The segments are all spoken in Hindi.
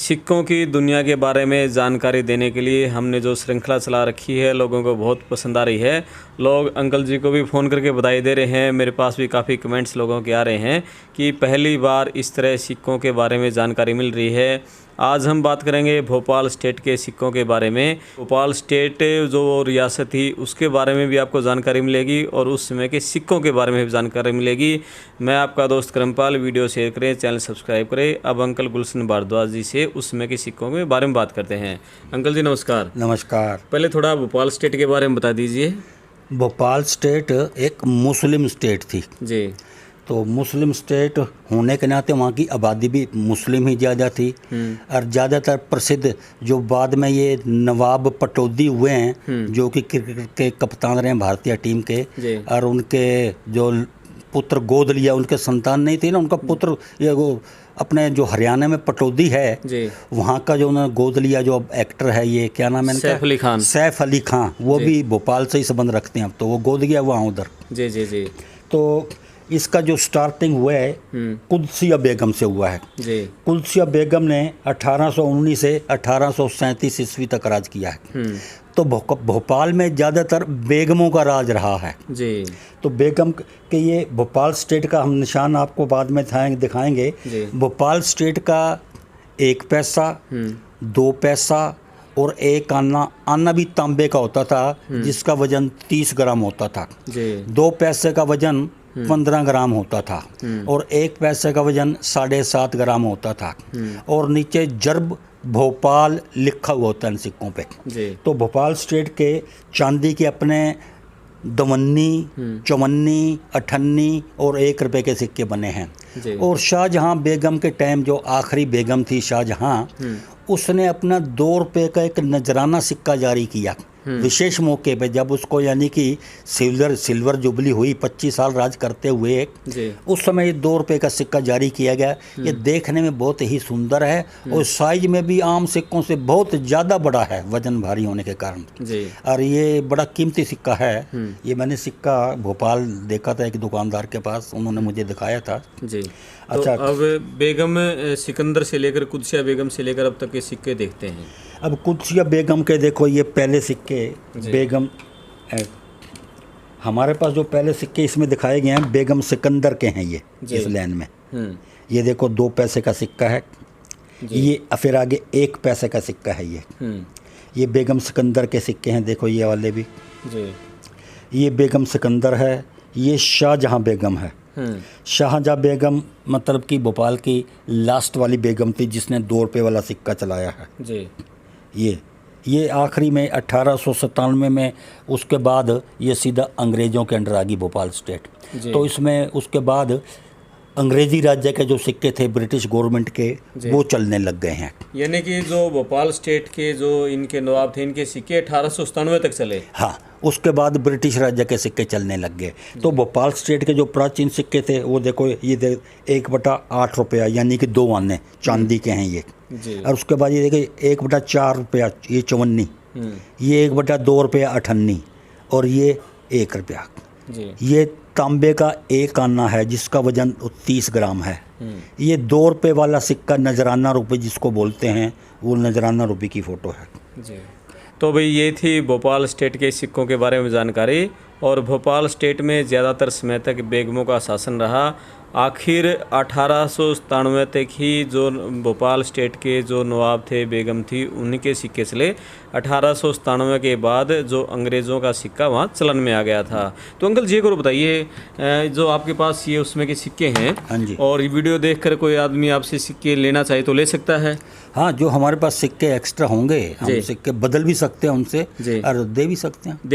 सिक्कों की दुनिया के बारे में जानकारी देने के लिए हमने जो श्रृंखला चला रखी है लोगों को बहुत पसंद आ रही है। लोग अंकल जी को भी फ़ोन करके बधाई दे रहे हैं। मेरे पास भी काफ़ी कमेंट्स लोगों के आ रहे हैं कि पहली बार इस तरह सिक्कों के बारे में जानकारी मिल रही है। आज हम बात करेंगे भोपाल स्टेट के सिक्कों के बारे में। भोपाल स्टेट जो रियासत थी उसके बारे में भी आपको जानकारी मिलेगी और उस समय के सिक्कों के बारे में भी जानकारी मिलेगी। मैं आपका दोस्त करमपाल, वीडियो शेयर करें, चैनल सब्सक्राइब करें। अब अंकल गुलशन भारद्वाज जी से उस समय के सिक्कों के बारे में बात करते हैं। अंकल जी नमस्कार। नमस्कार। पहले थोड़ा भोपाल स्टेट के बारे में बता दीजिए। भोपाल स्टेट एक मुस्लिम स्टेट थी जी। तो मुस्लिम स्टेट होने के नाते वहाँ की आबादी भी मुस्लिम ही ज़्यादा थी। और ज़्यादातर प्रसिद्ध जो बाद में ये नवाब पटौदी हुए हैं जो कि क्रिकेट के कप्तान रहे हैं भारतीय टीम के, और उनके जो पुत्र गोद लिया, उनके संतान नहीं थी ना, उनका पुत्र ये वो अपने जो हरियाणा में पटौदी है वहाँ का जो उन्होंने गोद लिया, जो अब एक्टर है, ये क्या नाम है इनका? सैफ अली खान। सैफ अली खान, वो भी भोपाल से ही संबंध रखते हैं। अब तो वो गोद गया वहाँ उधर। जी जी जी। तो इसका जो स्टार्टिंग हुआ है कुदसिया बेगम से हुआ है। जी। कुदसिया बेगम ने 1819 से 1837 ईस्वी तक राज किया है। तो भोपाल में ज़्यादातर बेगमों का राज रहा है। जी। तो बेगम के ये भोपाल स्टेट का हम निशान आपको बाद में दिखाएंगे। भोपाल स्टेट का 1 पैसा, 2 पैसा और 1 आना। आना भी तांबे का होता था जिसका वजन 30 ग्राम होता था। 2 पैसे का वजन 15 ग्राम होता था और 1 पैसे का वजन 7.5 ग्राम होता था। और नीचे जर्ब भोपाल लिखा हुआ होता है इन सिक्कों पे। तो भोपाल स्टेट के चांदी के अपने 52, 54, 58 और 1 रुपए के सिक्के बने हैं। और शाहजहां बेगम के टाइम जो आखिरी बेगम थी शाहजहां, उसने अपना 2 रुपए का एक नजराना सिक्का जारी किया विशेष मौके पे, जब उसको यानी कि सिल्वर जुबली हुई 25 साल राज करते हुए। उस समय ये 2 रुपए का सिक्का जारी किया गया। ये देखने में बहुत ही सुंदर है और साइज में भी आम सिक्कों से बहुत ज़्यादा बड़ा है, वजन भारी होने के कारण। और ये बड़ा कीमती सिक्का है। ये मैंने सिक्का भोपाल देखा था एक दुकानदार के पास, उन्होंने मुझे दिखाया था। जी। अच्छा, तो अब बेगम सिकंदर से लेकर कुदसिया बेगम से लेकर अब तक के सिक्के देखते हैं। अब कुदसिया बेगम के देखो, ये पहले सिक्के बेगम हमारे पास जो पहले सिक्के इसमें दिखाए गए हैं बेगम सिकंदर के हैं ये इस लाइन में। ये देखो 2 पैसे का सिक्का है, ये फिर आगे 1 पैसे का सिक्का है। ये बेगम सिकंदर के सिक्के हैं, देखो ये वाले भी। ये बेगम सिकंदर है, ये शाहजहां बेगम है। शाहजहां बेगम मतलब कि भोपाल की लास्ट वाली बेगम थी जिसने 2 रुपये वाला सिक्का चलाया है। ये आखिरी में 1897 में, उसके बाद ये सीधा अंग्रेज़ों के अंडर आ गई भोपाल स्टेट। तो इसमें उसके बाद अंग्रेज़ी राज्य के जो सिक्के थे ब्रिटिश गवर्नमेंट के, वो चलने लग गए हैं। यानी कि जो भोपाल स्टेट के जो इनके नवाब थे, इनके सिक्के 1897 तक चले। हाँ, उसके बाद ब्रिटिश राज्य के सिक्के चलने लग गए। तो भोपाल स्टेट के जो प्राचीन सिक्के थे वो देखो, ये 1/8 रुपया यानी कि 2 आने चांदी के हैं ये। और उसके बाद ये देखिए 1/4 रुपया ये 54, ये 1/2 रुपया 58 और ये 1 रुपया। ये तांबे का 1 आना है जिसका वजन 30 ग्राम है। ये 2 रुपये वाला सिक्का नजराना रुपये जिसको बोलते हैं, वो नजराना रुपये की फ़ोटो है। तो भाई ये थी भोपाल स्टेट के सिक्कों के बारे में जानकारी। और भोपाल स्टेट में ज़्यादातर समय तक बेगमों का शासन रहा। आखिर 1897 तक ही जो भोपाल स्टेट के जो नवाब थे, बेगम थी, उनके सिक्के चले। 1897 के बाद जो अंग्रेज़ों का सिक्का वहाँ चलन में आ गया था। तो अंकल जी को बताइए, जो आपके पास ये उसमें के सिक्के हैं, हाँ जी, और वीडियो देखकर कोई आदमी आपसे सिक्के लेना चाहे तो ले सकता है? हाँ, जो हमारे पास सिक्के एक्स्ट्रा होंगे हम सिक्के बदल भी सकते हैं उनसे और दे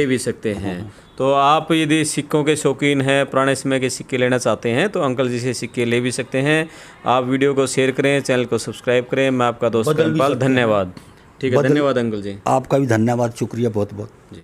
भी सकते हैं। तो आप यदि सिक्कों के शौकीन हैं, पुराने समय के सिक्के लेना चाहते हैं, तो अंकल जी से सिक्के ले भी सकते हैं। आप वीडियो को शेयर करें, चैनल को सब्सक्राइब करें। मैं आपका दोस्त करमपाल, धन्यवाद। ठीक है, धन्यवाद अंकल जी। आपका भी धन्यवाद, शुक्रिया बहुत बहुत।